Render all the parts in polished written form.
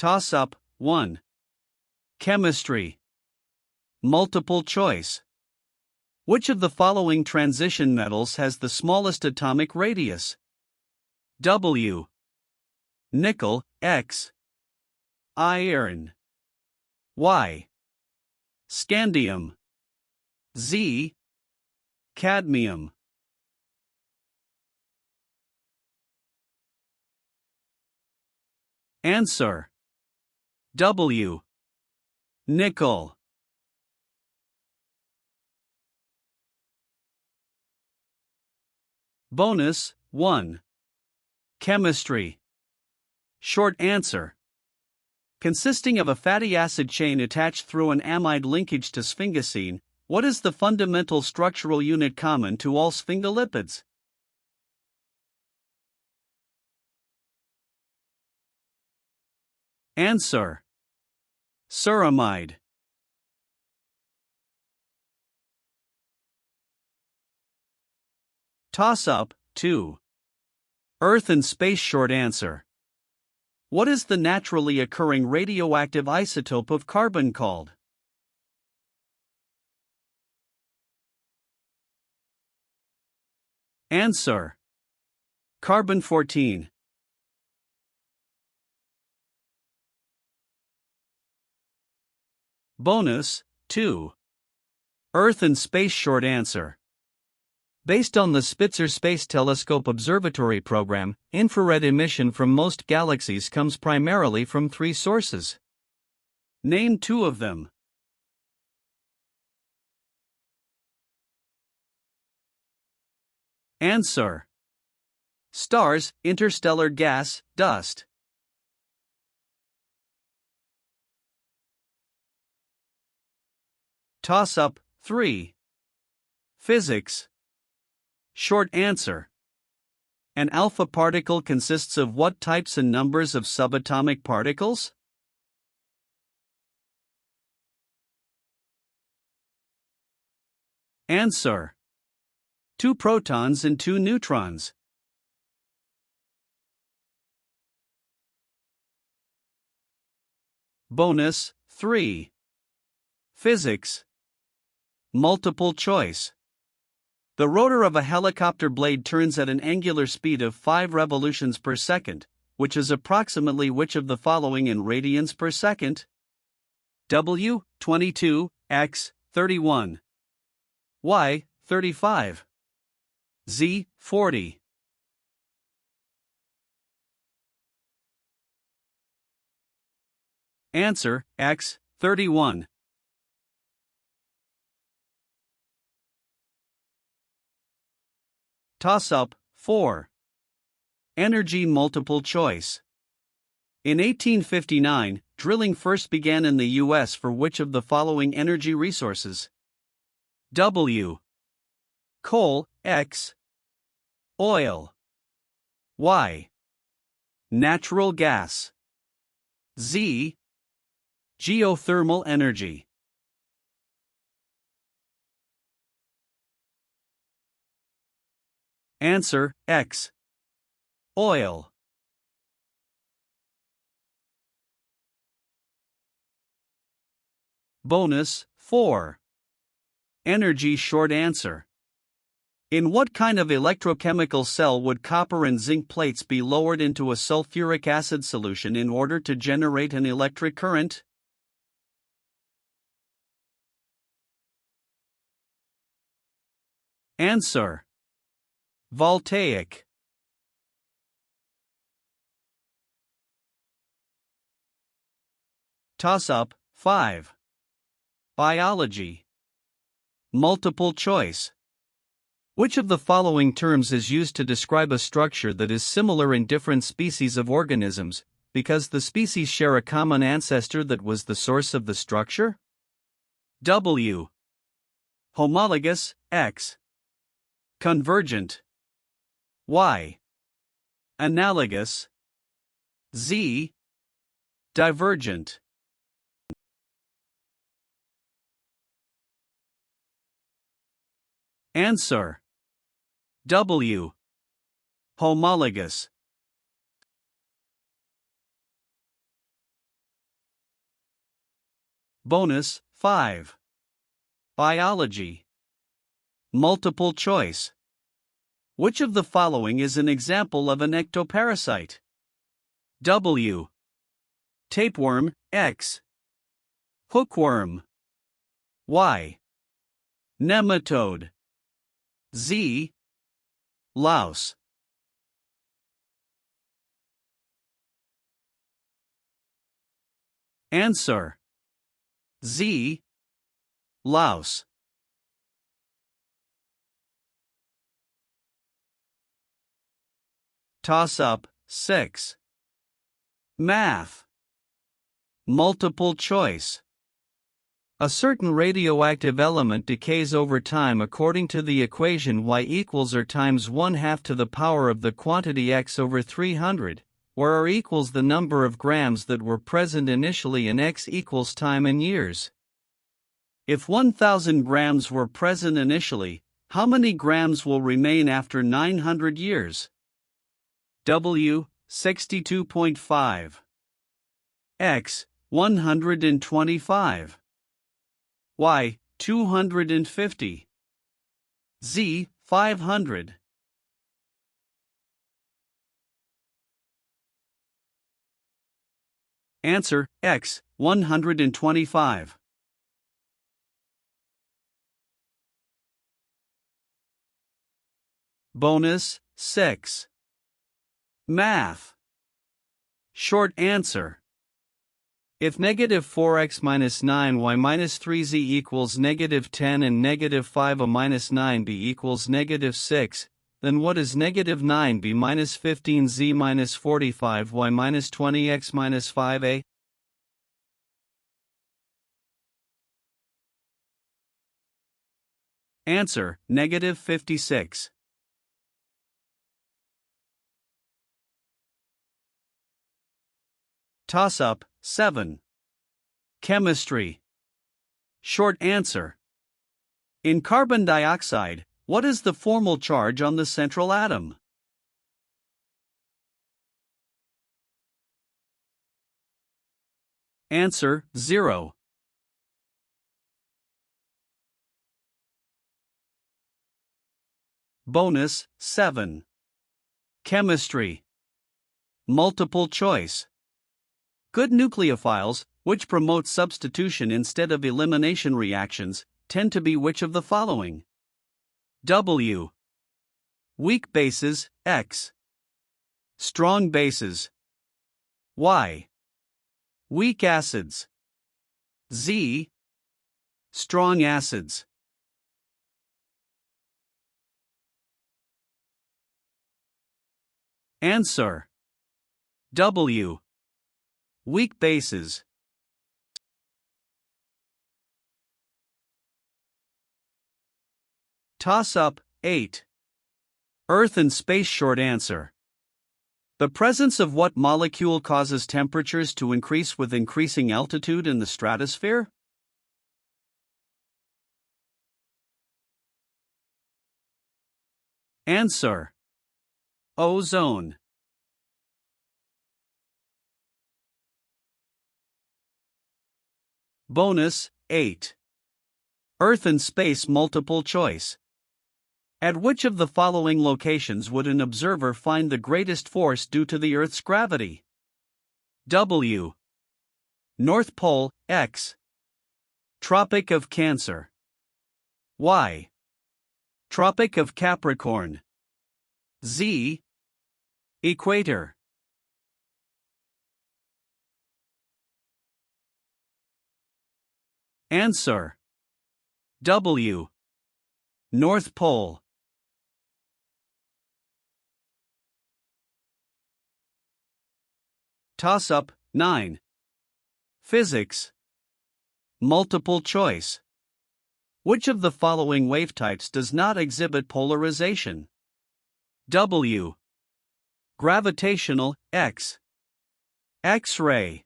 Toss-up 1. Chemistry. Multiple choice. Which of the following transition metals has the smallest atomic radius? W. Nickel, X. Iron. Y. Scandium. Z. Cadmium. Answer. W. Nickel. Bonus 1. Chemistry. Short answer. Consisting of a fatty acid chain attached through an amide linkage to sphingosine, what is the fundamental structural unit common to all sphingolipids? Answer. Ceramide. Toss-up 2. Earth and space. Short answer. What is the naturally occurring radioactive isotope of carbon called? Answer. Carbon-14. Bonus 2. Earth and space. Short answer. Based on the Spitzer Space Telescope Observatory program, infrared emission from most galaxies comes primarily from 3 sources. Name 2 of them. Answer. Stars, interstellar gas, dust. Toss-up 3. Physics. Short answer. An alpha particle consists of what types and numbers of subatomic particles? Answer. 2 protons and 2 neutrons. Bonus 3. Physics. Multiple choice. The rotor of a helicopter blade turns at an angular speed of 5 revolutions per second, which is approximately which of the following in radians per second? W, 22, X, 31. Y, 35. Z, 40. Answer, X, 31. Toss-up 4. Energy multiple choice. In 1859, drilling first began in the U.S. for which of the following energy resources? W. Coal, X. Oil. Y. Natural gas. Z. Geothermal energy. Answer, X. Oil. Bonus 4. Energy. Short answer. In what kind of electrochemical cell would copper and zinc plates be lowered into a sulfuric acid solution in order to generate an electric current? Answer. Voltaic. Toss-up 5. Biology. Multiple choice. Which of the following terms is used to describe a structure that is similar in different species of organisms, because the species share a common ancestor that was the source of the structure? W. Homologous, X. Convergent. Y. Analogous. Z. Divergent. Answer. W. Homologous. Bonus 5. Biology. Multiple choice. Which of the following is an example of an ectoparasite? W. Tapeworm, X. Hookworm. Y. Nematode. Z. Louse. Answer. Z. Louse. Toss-up 6. Math. Multiple choice. A certain radioactive element decays over time according to the equation y equals r times 1/2 to the power of the quantity x over 300, where r equals the number of grams that were present initially and x equals time in years. If 1,000 grams were present initially, how many grams will remain after 900 years? W. 62.5. X. 125. Y. 250. Z. 500. Answer. X. 125. Bonus 6. Math. Short answer. If negative 4x minus 9y minus 3z equals negative 10 and negative 5a minus 9b equals negative 6, then what is negative 9b minus 15z minus 45y minus 20x minus 5a? Answer, negative 56. Toss-up 7. Chemistry. Short answer. In carbon dioxide, what is the formal charge on the central atom? Answer, 0. Bonus 7. Chemistry. Multiple choice. Good nucleophiles, which promote substitution instead of elimination reactions, tend to be which of the following? W. Weak bases, X. Strong bases. Y. Weak acids. Z. Strong acids. Answer. W. Weak bases. Toss-up 8. Earth and space. Short answer. The presence of what molecule causes temperatures to increase with increasing altitude in the stratosphere? Answer. Ozone. Bonus 8. Earth and space. Multiple choice. At which of the following locations would an observer find the greatest force due to the Earth's gravity? W. North Pole, X. Tropic of Cancer. Y. Tropic of Capricorn. Z. Equator. Answer. W. North Pole. Toss-up 9. Physics. Multiple choice. Which of the following wavetypes does not exhibit polarization? W. Gravitational, X. X-ray.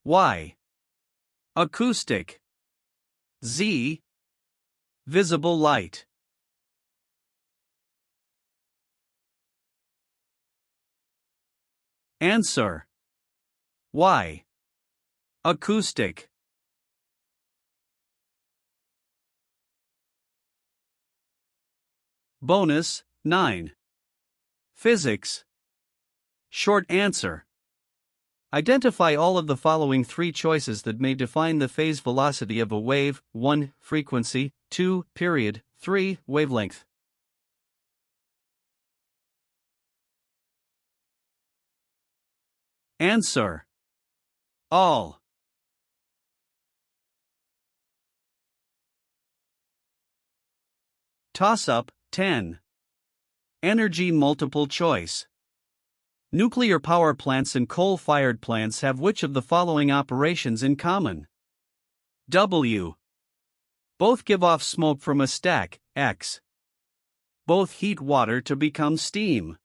Y. Acoustic. Z. Visible light. Answer. Y. Acoustic. Bonus 9. Physics. Short answer. Identify all of the following three choices that may define the phase velocity of a wave: 1. Frequency, 2. Period, 3. Wavelength. Answer: all. Toss-up 10. Energy multiple choice. Nuclear power plants and coal-fired plants have which of the following operations in common? W. Both give off smoke from a stack, X. Both heat water to become steam.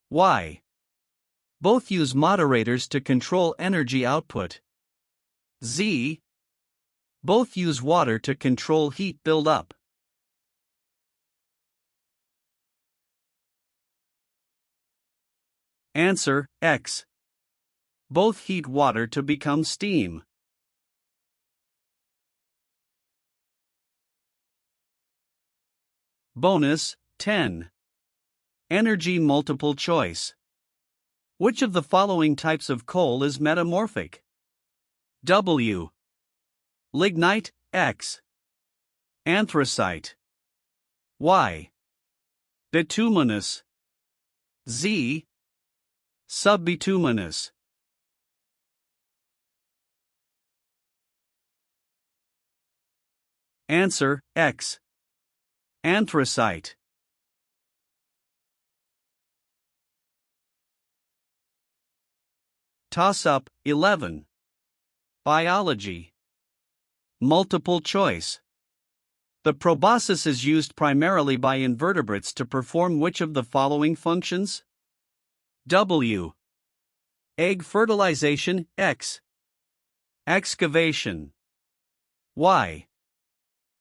Y. Both use moderators to control energy output. Z. Both use water to control heat buildup. Answer: X. Both heat water to become steam. Bonus 10. Energy multiple choice. Which of the following types of coal is metamorphic? W. Lignite, X. Anthracite. Y. Bituminous. Z. Subbituminous. Answer: X. Anthracite. Toss-up 11. Biology. Multiple choice. The proboscis is used primarily by invertebrates to perform which of the following functions? W. Egg fertilization, X. Excavation. Y.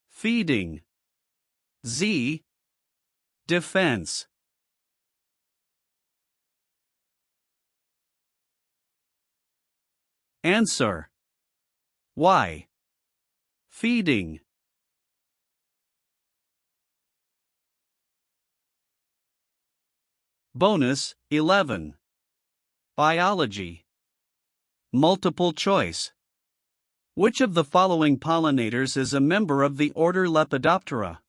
Feeding. Z. Defense. Answer: Y. Feeding. Bonus 11. Biology. Multiple choice. Which of the following pollinators is a member of the order Lepidoptera?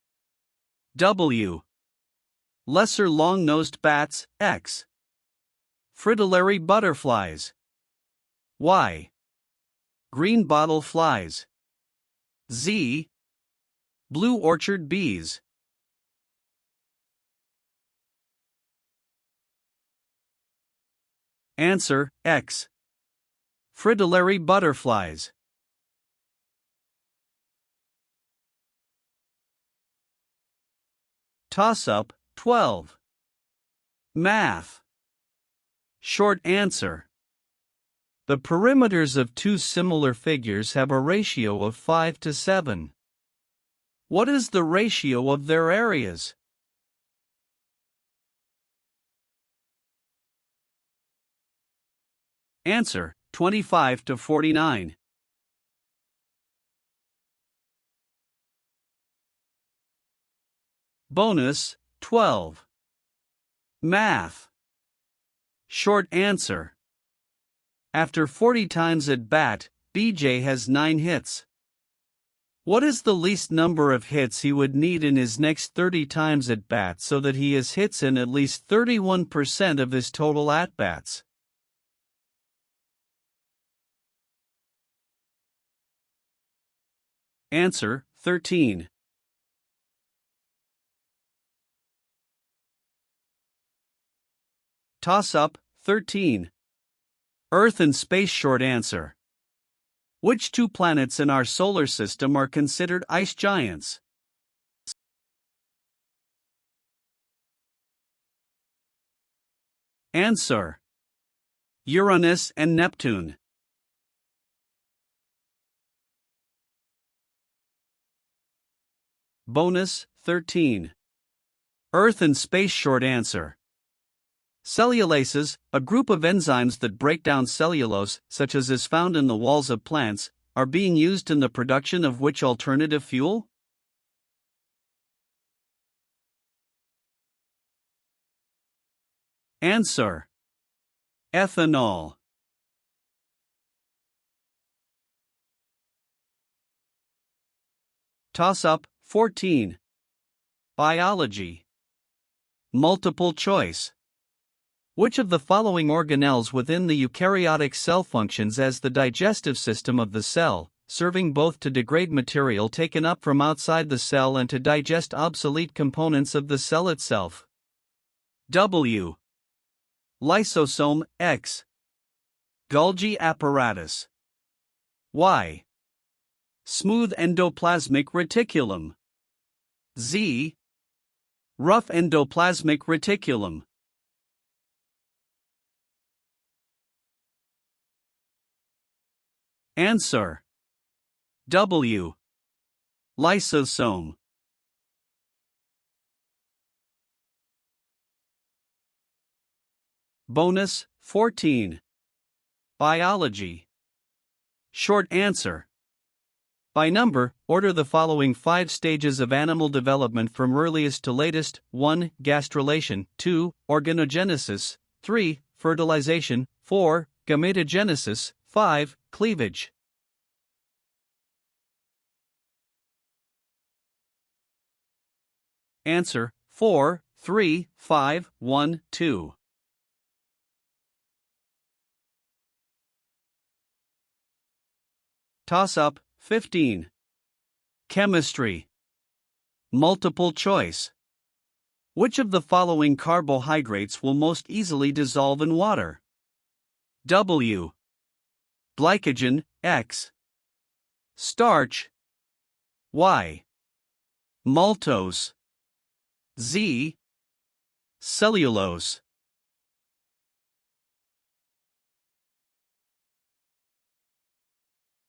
W. Lesser long-nosed bats, X. Fritillary butterflies. Y. Greenbottle flies. Z. Blue orchard bees. Answer: X. Fritillary butterflies. Toss-up 12. Math. Short answer. The perimeters of two similar figures have a ratio of 5 to 7. What is the ratio of their areas? Answer: 25 to 49. Bonus 12. Math. Short answer. After 40 times at bat, BJ has 9 hits. What is the least number of hits he would need in his next 30 times at bat so that he has hits in at least 31% of his total at-bats? Answer: 13. Toss-up 13. Earth and space. Short answer. Which two planets in our solar system are considered ice giants? Answer: Uranus and Neptune. Bonus 13. Earth and space. Short answer. Cellulases, a group of enzymes that break down cellulose, such as is found in the walls of plants, are being used in the production of which alternative fuel? Answer: ethanol. Toss-up 14. Biology. Multiple choice. Which of the following organelles within the eukaryotic cell functions as the digestive system of the cell, serving both to degrade material taken up from outside the cell and to digest obsolete components of the cell itself? W. Lysosome. X. Golgi apparatus. Y. Smooth endoplasmic reticulum. Z. Rough endoplasmic reticulum. Answer: W. Lysosome. Bonus 14. Biology. Short answer. By number, order the following 5 stages of animal development from earliest to latest: 1. Gastrulation, 2. Organogenesis, 3. Fertilization, 4. Gametogenesis, 5. Cleavage. Answer: 4, 3, 5, 1, 2. Toss-up 15. Chemistry. Multiple choice. Which of the following carbohydrates will most easily dissolve in water? W. Glycogen. X. Starch. Y. Maltose. Z. Cellulose.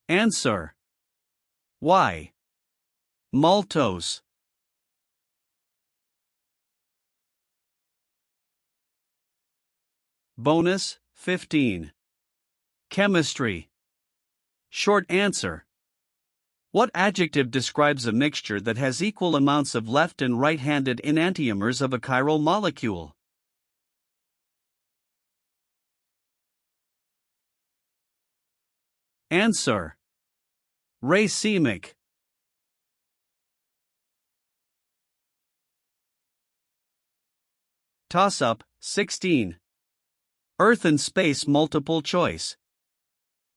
Answer: Y. Maltose. Bonus 15. Chemistry. Short answer. What adjective describes a mixture that has equal amounts of left and right-handed enantiomers of a chiral molecule? Answer: racemic. Toss-up 16. Earth and space multiple choice.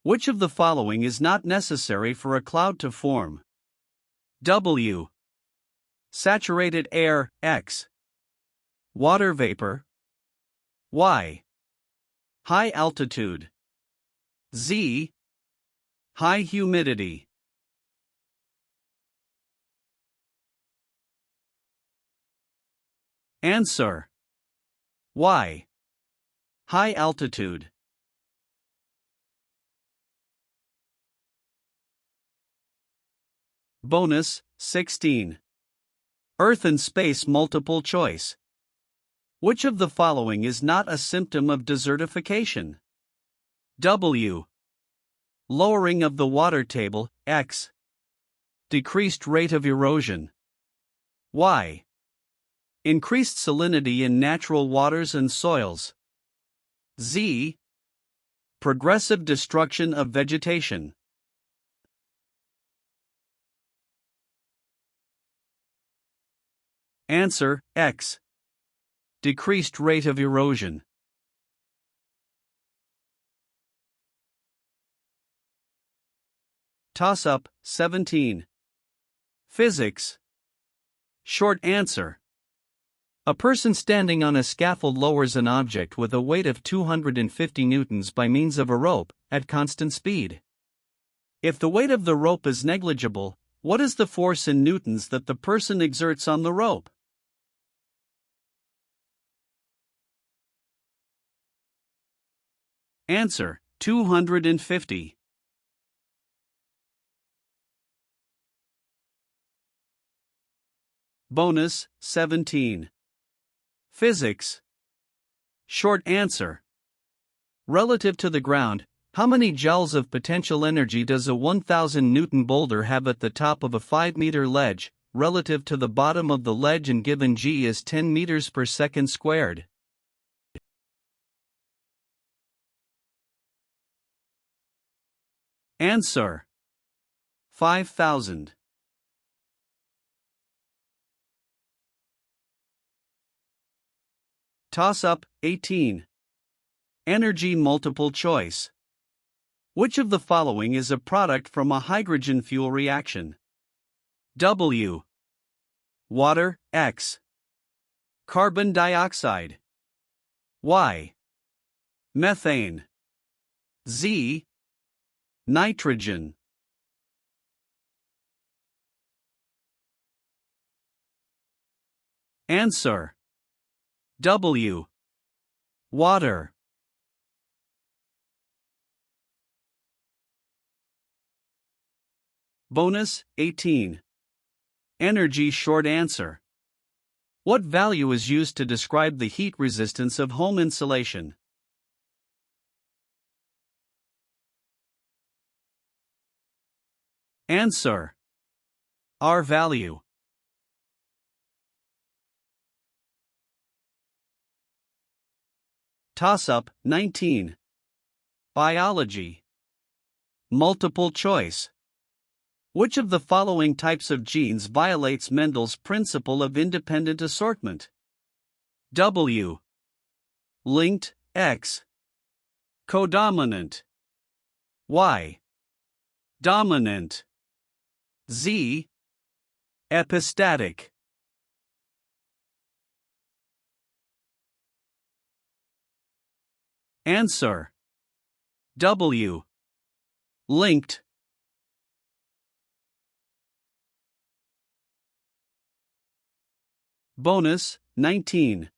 Which of the following is not necessary for a cloud to form? W. Saturated air. X. Water vapor. Y. High altitude. Z. High humidity. Answer: Y. High altitude. Bonus 16. Earth and space multiple choice. Which of the following is not a symptom of desertification? W. Lowering of the water table. X. Decreased rate of erosion. Y. Increased salinity in natural waters and soils. Z. Progressive destruction of vegetation. Answer: X. Decreased rate of erosion. Toss-up 17. Physics. Short answer. A person standing on a scaffold lowers an object with a weight of 250 newtons by means of a rope, at constant speed. If the weight of the rope is negligible, what is the force in newtons that the person exerts on the rope? Answer: 250. Bonus 17. Physics. Short answer. Relative to the ground, how many joules of potential energy does a 1000 Newton boulder have at the top of a 5-meter ledge, relative to the bottom of the ledge, and given g is 10 meters per second squared? Answer: 5,000. Toss-up 18. Energy multiple choice. Which of the following is a product from a hydrogen fuel reaction? W. Water, X. Carbon dioxide. Y. Methane. Z. Nitrogen. Answer: W. Water. Bonus 18. Energy short answer. What value is used to describe the heat resistance of home insulation? Answer: R value. Toss-up 19. Biology. Multiple choice. Which of the following types of genes violates Mendel's principle of independent assortment? W. Linked, X. Codominant. Y. Dominant. Z. Epistatic. Answer: W. Linked. Bonus 19.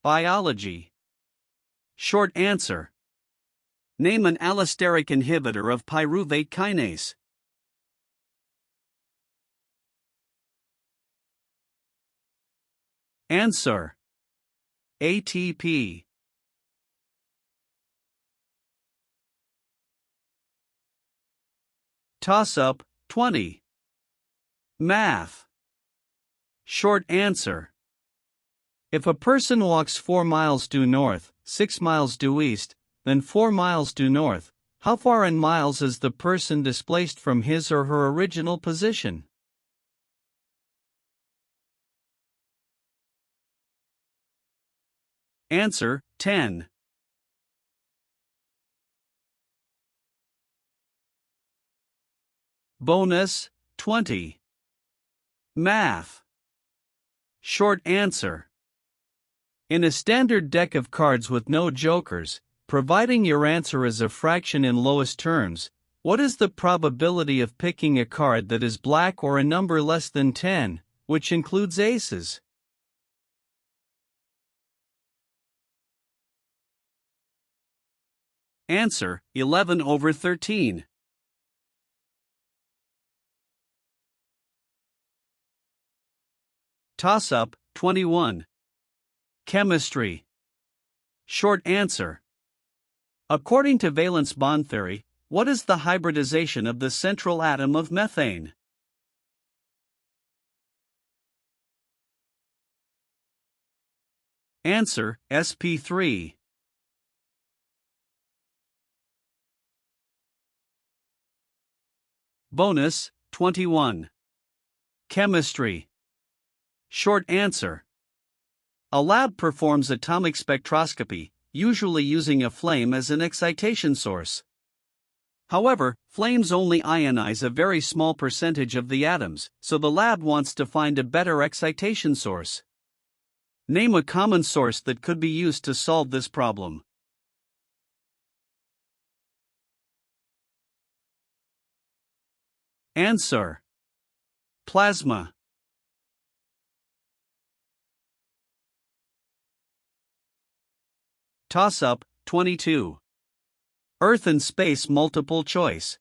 Biology. Short answer. Name an allosteric inhibitor of pyruvate kinase. Answer: ATP. Toss-up 20. Math. Short answer. If a person walks 4 miles due north, 6 miles due east, then 4 miles due north, how far in miles is the person displaced from his or her original position? Answer: 10. Bonus 20. Math. Short answer. In a standard deck of cards with no jokers, providing your answer is a fraction in lowest terms, what is the probability of picking a card that is black or a number less than 10, which includes aces? Answer: 11 over 13. Toss-up 21. Chemistry. Short answer. According to valence bond theory, what is the hybridization of the central atom of methane? Answer: sp3. Bonus 21. Chemistry. Short answer. A lab performs atomic spectroscopy, usually using a flame as an excitation source. However, flames only ionize a very small percentage of the atoms, so the lab wants to find a better excitation source. Name a common source that could be used to solve this problem. Answer: plasma. Toss-up 22. Earth and space multiple choice.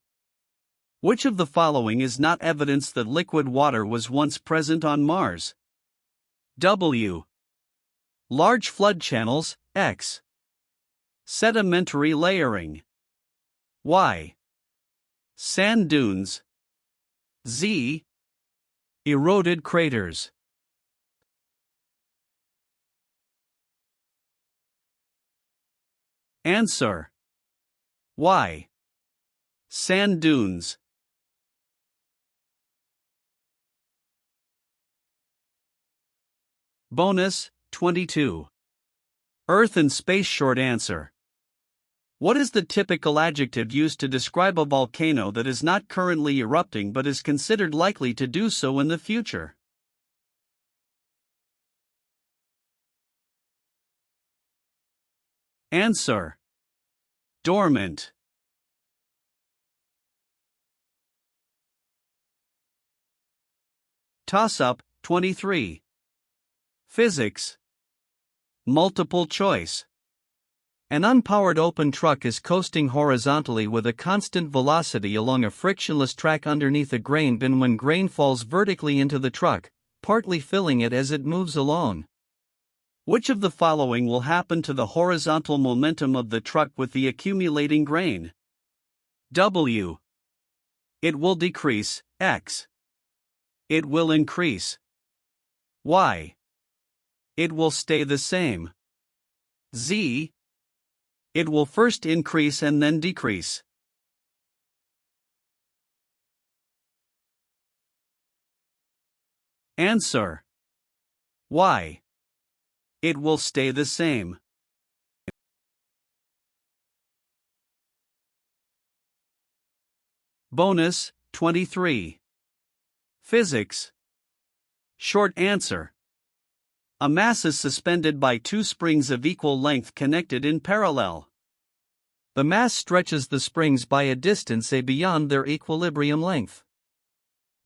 Which of the following is not evidence that liquid water was once present on Mars? W. Large flood channels, X. Sedimentary layering. Y. Sand dunes. Z. Eroded craters. Answer: Y. Sand dunes. Bonus, 22. Earth and space. Short answer. What is the typical adjective used to describe a volcano that is not currently erupting but is considered likely to do so in the future? Answer. Dormant. Toss-up, 23. Physics. Multiple choice. An unpowered open truck is coasting horizontally with a constant velocity along a frictionless track underneath a grain bin when grain falls vertically into the truck, partly filling it as it moves along. Which of the following will happen to the horizontal momentum of the truck with the accumulating grain? W. It will decrease. X. It will increase. Y. It will stay the same. Z. It will first increase and then decrease. Answer. Y. It will stay the same. Bonus, 23. Physics. Short answer. A mass is suspended by two springs of equal length connected in parallel. The mass stretches the springs by a distance a beyond their equilibrium length.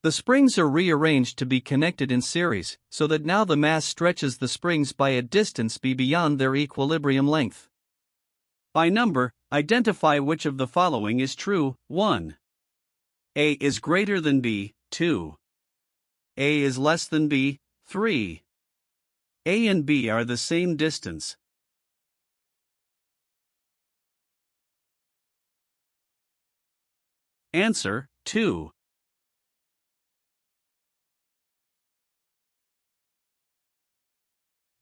The springs are rearranged to be connected in series, so that now the mass stretches the springs by a distance b beyond their equilibrium length. By number, identify which of the following is true. 1. A is greater than b. 2. A is less than b. 3. A and B are the same distance. Answer, 2.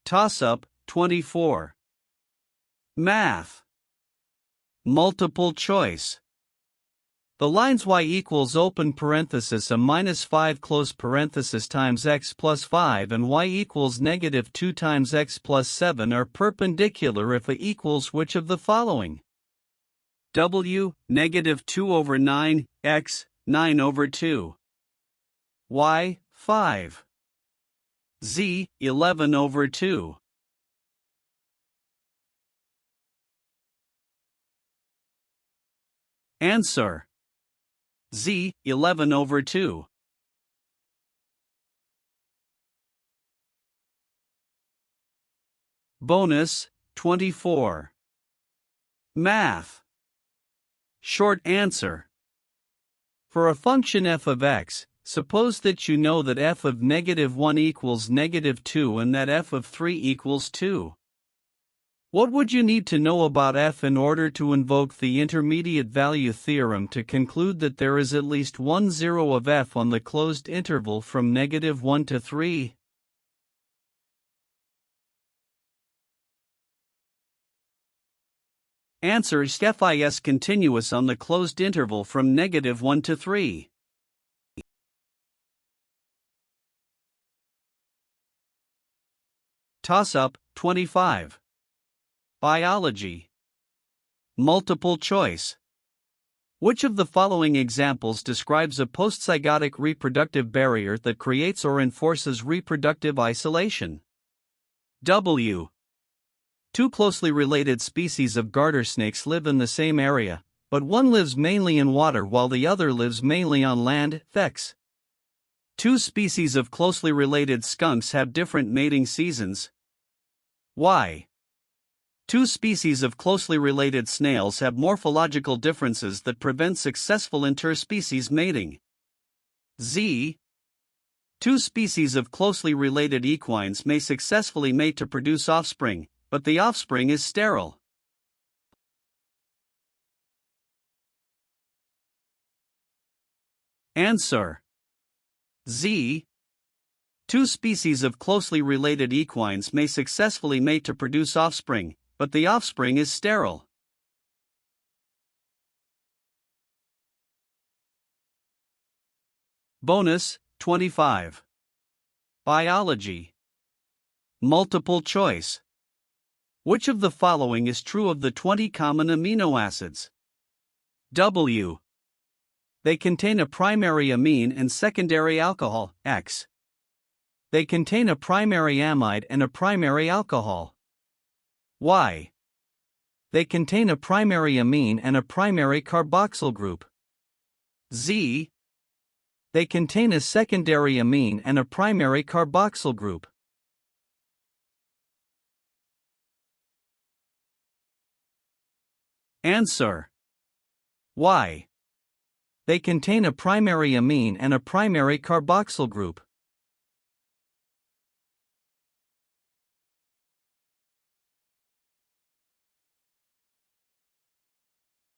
Toss-up, 24. Math. Multiple choice. The lines y equals open parenthesis a minus 5 close parenthesis times x plus 5 and y equals negative 2 times x plus 7 are perpendicular if a equals which of the following? W, negative 2 over 9, x, 9 over 2. Y, 5. Z, 11 over 2. Answer. Z, 11 over 2. Bonus, 24. Math. Short answer. For a function f of x, suppose that you know that f of negative 1 equals negative 2 and that f of 3 equals 2. What would you need to know about f in order to invoke the intermediate value theorem to conclude that there is at least one zero of f on the closed interval from negative 1 to 3? Answer is f is continuous on the closed interval from negative 1 to 3. Toss-up, 25. Biology. Multiple choice. Which of the following examples describes a postzygotic reproductive barrier that creates or enforces reproductive isolation? W. Two closely related species of garter snakes live in the same area, but one lives mainly in water while the other lives mainly on land. X. Two species of closely related skunks have different mating seasons. Y. Two species of closely related snails have morphological differences that prevent successful interspecies mating. Z. Two species of closely related equines may successfully mate to produce offspring, but the offspring is sterile. Answer. Z. Two species of closely related equines may successfully mate to produce offspring, but the offspring is sterile. Bonus, 25. Biology. Multiple choice. Which of the following is true of the 20 common amino acids? W. They contain a primary amine and secondary alcohol, X. They contain a primary amide and a primary alcohol. Y. They contain a primary amine and a primary carboxyl group. Z. They contain a secondary amine and a primary carboxyl group. Answer. Y. They contain a primary amine and a primary carboxyl group.